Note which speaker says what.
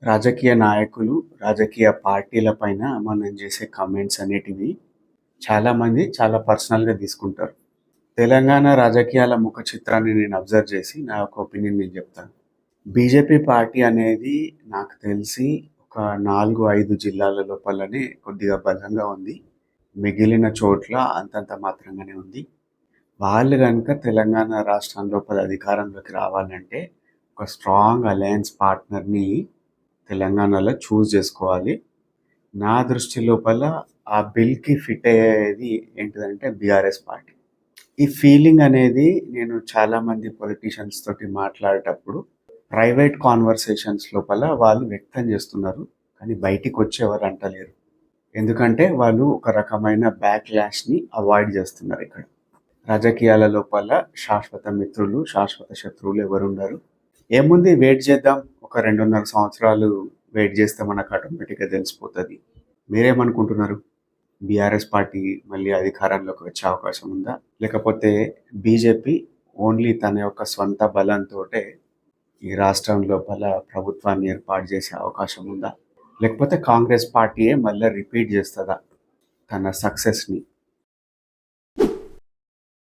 Speaker 1: రాజకీయ నాయకులు, రాజకీయ పార్టీల పైన మనం చేసే కామెంట్స్ అనేటివి చాలామంది చాలా పర్సనల్‌గా తీసుకుంటారు. తెలంగాణ రాజకీయాల ముఖ చిత్రాన్ని నేను అబ్జర్వ్ చేసి నా యొక్క ఒపీనియన్ నేను చెప్తాను. బీజేపీ పార్టీ అనేది నాకు తెలిసి ఒక 4, 5 జిల్లాల లోపలనే కొద్దిగా బలంగా ఉంది. మిగిలిన చోట్ల అంతంత మాత్రంగానే ఉంది. వాళ్ళు గనుక తెలంగాణ రాష్ట్రం లోపల అధికారంలోకి రావాలంటే ఒక స్ట్రాంగ్ అలయన్స్ పార్ట్నర్‌ని తెలంగాణలో చేసుకోవాలి. నా దృష్టి లోపల ఆ బిల్‌కి ఫిట్ అయ్యేది ఏంటిదంటే బీఆర్ఎస్ పార్టీ. ఈ ఫీలింగ్ అనేది నేను చాలామంది పొలిటీషియన్స్ తోటి మాట్లాడేటప్పుడు ప్రైవేట్ కాన్వర్సేషన్స్ లోపల వాళ్ళు వ్యక్తం చేస్తున్నారు. కానీ బయటికొచ్చి ఎవరు అంటలేరు. ఎందుకంటే వాళ్ళు ఒక రకమైన బ్యాక్‌లాష్‌ని అవాయిడ్ చేస్తున్నారిక్కడ. రాజకీయాల లోపల శాశ్వత మిత్రులు, శాశ్వత శత్రువులు ఎవరుండరు. ఏముంది వెయిట్ చేద్దాం. ఒక 2.5 సంవత్సరాలు వెయిట్ చేస్తే మనకు ఆటోమేటిక్‌గా తెలిసిపోతది. మీరేమనుకుంటున్నారు? బీఆర్ఎస్ పార్టీ మళ్ళీ అధికారంలోకి వచ్చే అవకాశం ఉందా? లేకపోతే బీజేపీ ఓన్లీ తన యొక్క స్వంత బలంతోటే ఈ రాష్ట్రం లోపల ప్రభుత్వాన్ని ఏర్పాటు చేసే అవకాశం ఉందా? లేకపోతే కాంగ్రెస్ పార్టీయే మళ్ళా రిపీట్ చేస్తదా తన సక్సెస్‌ని?